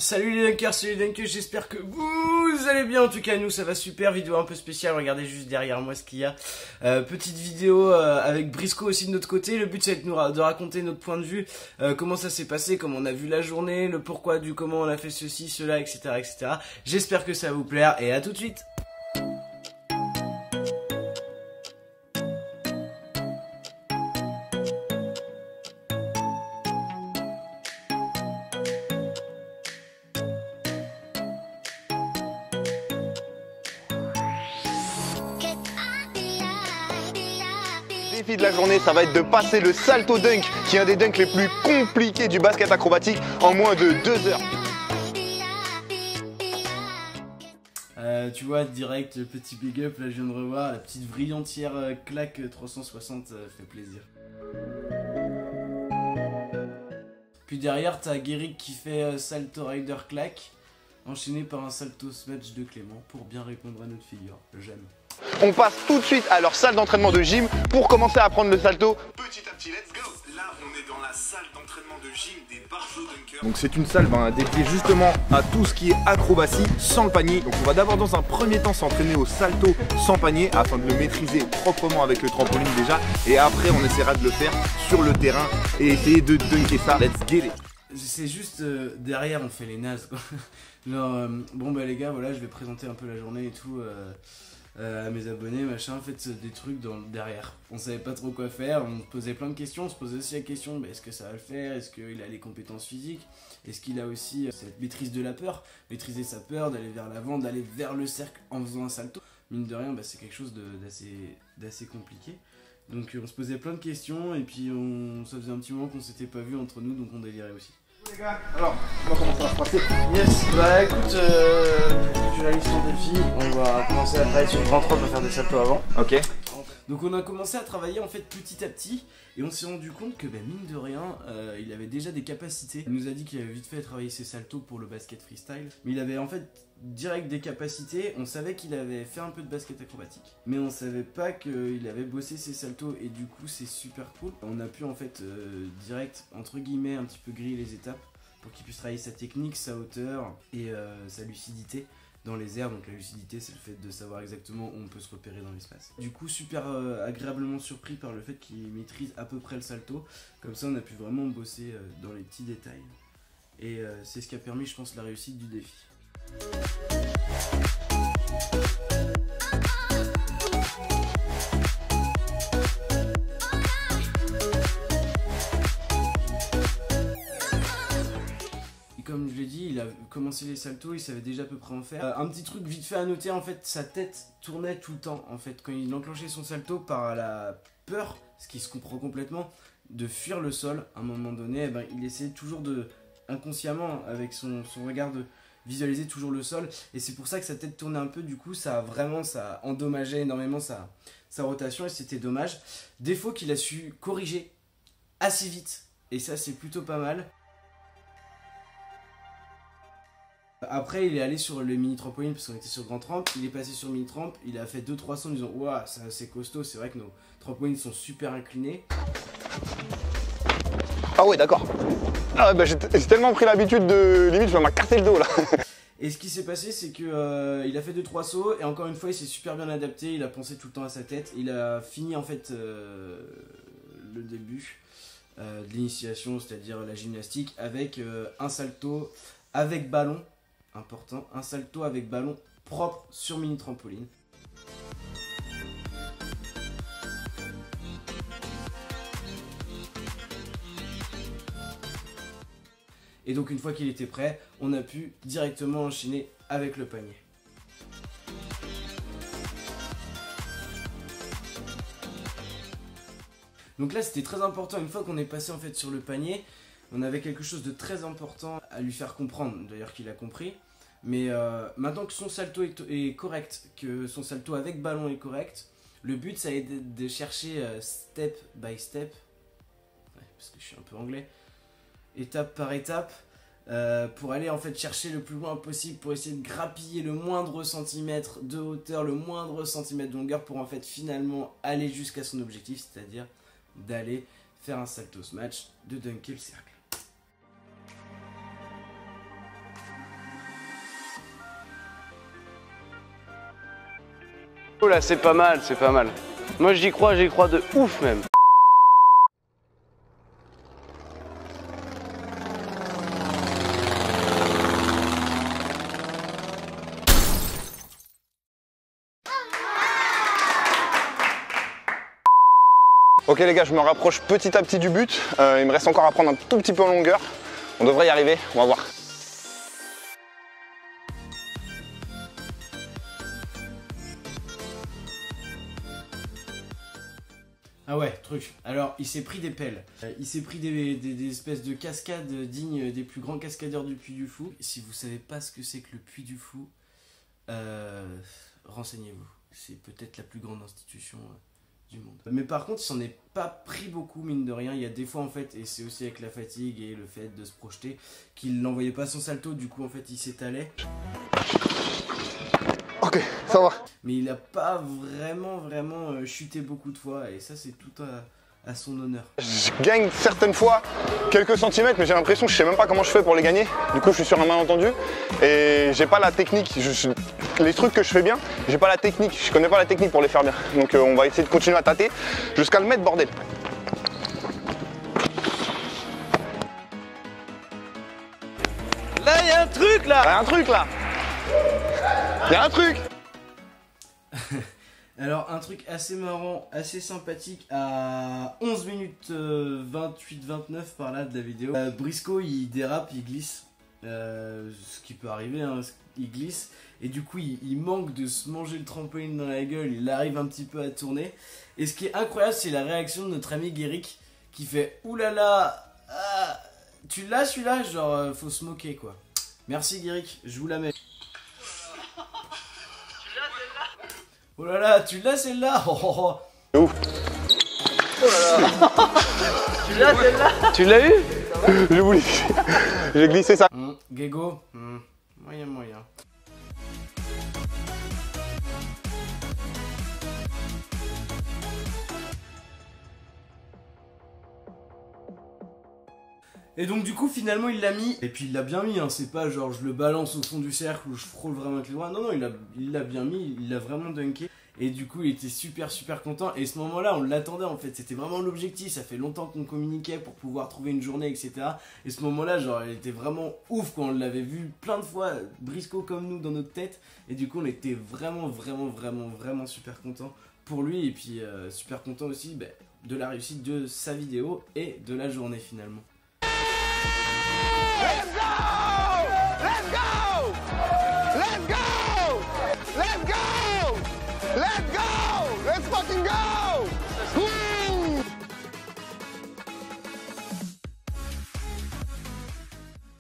Salut les dunkers, salut les dunkers, j'espère que vous allez bien. En tout cas nous ça va super, vidéo un peu spéciale, regardez juste derrière moi ce qu'il y a. Petite vidéo avec Briscoe aussi de notre côté. Le but c'est de raconter notre point de vue, comment ça s'est passé, comment on a vu la journée, le pourquoi du comment on a fait ceci, cela, etc. etc. J'espère que ça va vous plaire et à tout de suite. Le défi de la journée, ça va être de passer le salto dunk, qui est un des dunks les plus compliqués du basket acrobatique, en moins de 2 heures. Tu vois, direct, le petit big up, là je viens de revoir, la petite brillantière claque 360 fait plaisir. Puis derrière, t'as Guéric qui fait salto rider claque, enchaîné par un salto smash de Clément, pour bien répondre à notre figure. J'aime. On passe tout de suite à leur salle d'entraînement de gym pour commencer à apprendre le salto. Petit à petit, let's go. Là, on est dans la salle d'entraînement de gym des Barjo Dunkers. Donc c'est une salle dédiée justement à tout ce qui est acrobatie sans le panier. Donc on va d'abord dans un premier temps s'entraîner au salto sans panier afin de le maîtriser proprement avec le trampoline déjà. Et après on essaiera de le faire sur le terrain et essayer de dunker ça. Let's get it. C'est juste derrière on fait les nazes quoi. Genre bon bah les gars voilà je vais présenter un peu la journée et tout à mes abonnés machin, en fait des trucs derrière. On savait pas trop quoi faire, on posait plein de questions, on se posait aussi la question bah, est-ce que ça va le faire, est-ce qu'il a les compétences physiques, est-ce qu'il a aussi cette maîtrise de la peur, maîtriser sa peur, d'aller vers l'avant, d'aller vers le cercle en faisant un salto. Mine de rien bah, c'est quelque chose d'assez compliqué. Donc on se posait plein de questions et puis ça faisait un petit moment qu'on s'était pas vu entre nous donc on délirait aussi. Les gars, alors, on va commencer à se passer. Yes, bah écoute, je la liste en défi, on va commencer à travailler sur le grand 3 pour faire des saltos avant. Ok. Donc on a commencé à travailler en fait petit à petit et on s'est rendu compte que bah, mine de rien, il avait déjà des capacités. Il nous a dit qu'il avait vite fait travailler ses saltos pour le basket freestyle, mais il avait en fait direct des capacités. On savait qu'il avait fait un peu de basket acrobatique, mais on savait pas qu'il avait bossé ses saltos et du coup c'est super cool. On a pu en fait direct entre guillemets un petit peu griller les étapes pour qu'il puisse travailler sa technique, sa hauteur et sa lucidité dans les airs. Donc la lucidité c'est le fait de savoir exactement où on peut se repérer dans l'espace. Du coup super agréablement surpris par le fait qu'il maîtrise à peu près le salto. Comme ça on a pu vraiment bosser dans les petits détails et c'est ce qui a permis je pense la réussite du défi. Comme je l'ai dit, il a commencé les saltos, il savait déjà à peu près en faire. Un petit truc vite fait à noter, en fait, sa tête tournait tout le temps, en fait, quand il enclenchait son salto par la peur, ce qui se comprend complètement, de fuir le sol. À un moment donné, eh ben, il essayait toujours inconsciemment, avec son regard, de visualiser toujours le sol. Et c'est pour ça que sa tête tournait un peu, du coup, ça a endommagé énormément sa rotation et c'était dommage. Défaut qu'il a su corriger assez vite, et ça c'est plutôt pas mal. Après il est allé sur le mini trampoline parce qu'on était sur grand tramp, il est passé sur mini tramp, il a fait 2-3 sauts en disant ouah c'est assez costaud, c'est vrai que nos trampolines sont super inclinés. Ah ouais d'accord. Ah bah, j'ai tellement pris l'habitude de limite je vais m'en casser le dos là. Et ce qui s'est passé c'est que il a fait 2-3 sauts et encore une fois il s'est super bien adapté, il a pensé tout le temps à sa tête, il a fini en fait le début de l'initiation, c'est-à-dire la gymnastique avec un salto avec ballon. Important, un salto avec ballon propre sur mini trampoline. Et donc une fois qu'il était prêt, on a pu directement enchaîner avec le panier. Donc là c'était très important, une fois qu'on est passé en fait sur le panier, on avait quelque chose de très important à lui faire comprendre, d'ailleurs qu'il a compris. Mais maintenant que son salto est correct, que son salto avec ballon est correct, le but ça va être de chercher step by step, ouais, parce que je suis un peu anglais, étape par étape, pour aller en fait chercher le plus loin possible, pour essayer de grappiller le moindre centimètre de hauteur, le moindre centimètre de longueur, pour en fait finalement aller jusqu'à son objectif, c'est-à-dire d'aller faire un salto smash, de dunker le cercle. Oh là, c'est pas mal, c'est pas mal. Moi j'y crois de ouf même. Ok les gars, je me rapproche petit à petit du but. Il me reste encore à prendre un tout petit peu en longueur. On devrait y arriver, on va voir. Ah ouais, truc. Alors, il s'est pris des pelles. Il s'est pris des espèces de cascades dignes des plus grands cascadeurs du Puy du Fou. Si vous savez pas ce que c'est que le Puy du Fou, renseignez-vous. C'est peut-être la plus grande institution du monde. Mais par contre, il s'en est pas pris beaucoup, mine de rien. Il y a des fois, en fait, et c'est aussi avec la fatigue et le fait de se projeter, qu'il n'envoyait pas son salto. Du coup, en fait, il s'étalait. Ok, ça va. Mais il a pas vraiment chuté beaucoup de fois. Et ça, c'est tout à son honneur. Je gagne certaines fois quelques centimètres, mais j'ai l'impression que je sais même pas comment je fais pour les gagner. Du coup, je suis sur un malentendu et j'ai pas la technique. Les trucs que je fais bien, j'ai pas la technique. Je connais pas la technique pour les faire bien. Donc, on va essayer de continuer à tâter jusqu'à le mettre, bordel. Là, il y a un truc là. Il y a un truc là. Il y a un truc. Alors un truc assez marrant, assez sympathique à 11 minutes 28-29 par là de la vidéo. Briscoe il dérape, il glisse, ce qui peut arriver, hein, il glisse et du coup il manque de se manger le trampoline dans la gueule, il arrive un petit peu à tourner. Et ce qui est incroyable c'est la réaction de notre ami Guéric qui fait oulala, ah, tu l'as celui-là, genre faut se moquer quoi. Merci Guéric, je vous la mets. Oh là là, tu l'as celle-là. Oh. Ouf. Oh là là. Tu l'as celle-là. Tu l'as eu. J'ai voulu. J'ai glissé ça. Gego. Moyen. Et donc du coup finalement il l'a mis, et puis il l'a bien mis, hein. C'est pas genre je le balance au fond du cercle ou je frôle vraiment avec les doigts, non il l'a bien mis, il l'a vraiment dunké. Et du coup il était super content, et ce moment là on l'attendait en fait, c'était vraiment l'objectif, ça fait longtemps qu'on communiquait pour pouvoir trouver une journée etc. Et ce moment là genre il était vraiment ouf quand on l'avait vu plein de fois, Briscoe comme nous dans notre tête. Et du coup on était vraiment super content pour lui, et puis super content aussi de la réussite de sa vidéo et de la journée finalement. Let's go! Let's go! Let's go! Let's go! Let's go! Let's fucking go! Woo!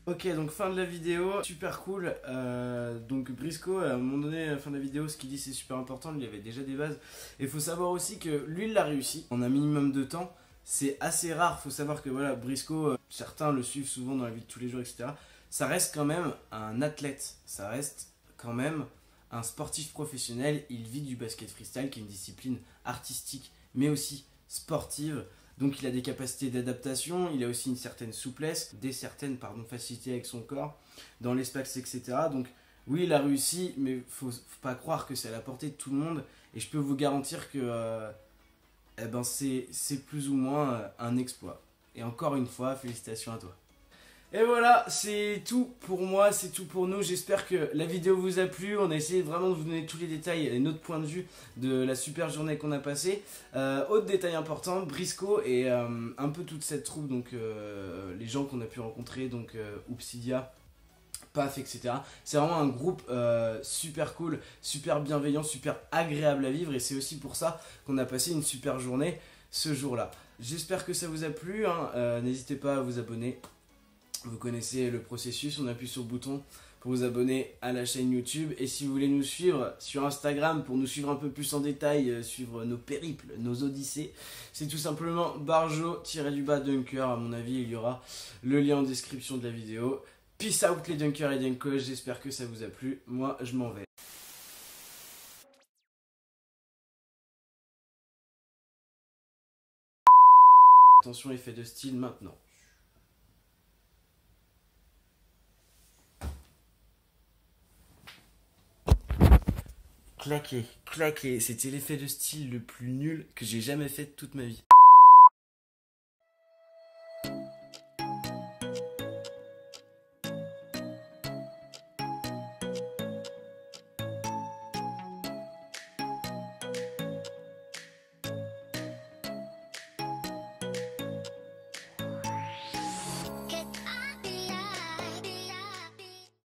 Ok, donc fin de la vidéo, super cool. Donc Briscoe, à un moment donné, à la fin de la vidéo, ce qu'il dit c'est super important, il y avait déjà des bases. Et il faut savoir aussi que lui il l'a réussi en un minimum de temps. C'est assez rare, faut savoir que voilà, Briscoe, certains le suivent souvent dans la vie de tous les jours, etc. Ça reste quand même un athlète, ça reste quand même un sportif professionnel. Il vit du basket freestyle, qui est une discipline artistique, mais aussi sportive. Donc il a des capacités d'adaptation, il a aussi une certaine souplesse, certaines facilités avec son corps, dans l'espace, etc. Donc oui, il a réussi, mais faut pas croire que c'est à la portée de tout le monde. Et je peux vous garantir que c'est plus ou moins un exploit. Et encore une fois, félicitations à toi. Et voilà, c'est tout pour moi, c'est tout pour nous. J'espère que la vidéo vous a plu. On a essayé vraiment de vous donner tous les détails et notre point de vue de la super journée qu'on a passée. Autre détail important, Briscoe et un peu toute cette troupe, donc les gens qu'on a pu rencontrer, donc Oupsidia, Paf, etc. C'est vraiment un groupe super cool, super bienveillant, super agréable à vivre, et c'est aussi pour ça qu'on a passé une super journée ce jour-là. J'espère que ça vous a plu, hein. N'hésitez pas à vous abonner. Vous connaissez le processus, on appuie sur le bouton pour vous abonner à la chaîne YouTube. Et si vous voulez nous suivre sur Instagram pour nous suivre un peu plus en détail, suivre nos périples, nos odyssées, c'est tout simplement Barjo-Dunker. À mon avis, il y aura le lien en description de la vidéo. Peace out les dunkers et dunkers, j'espère que ça vous a plu. Moi, je m'en vais. Attention, effet de style maintenant. claqué. C'était l'effet de style le plus nul que j'ai jamais fait de toute ma vie.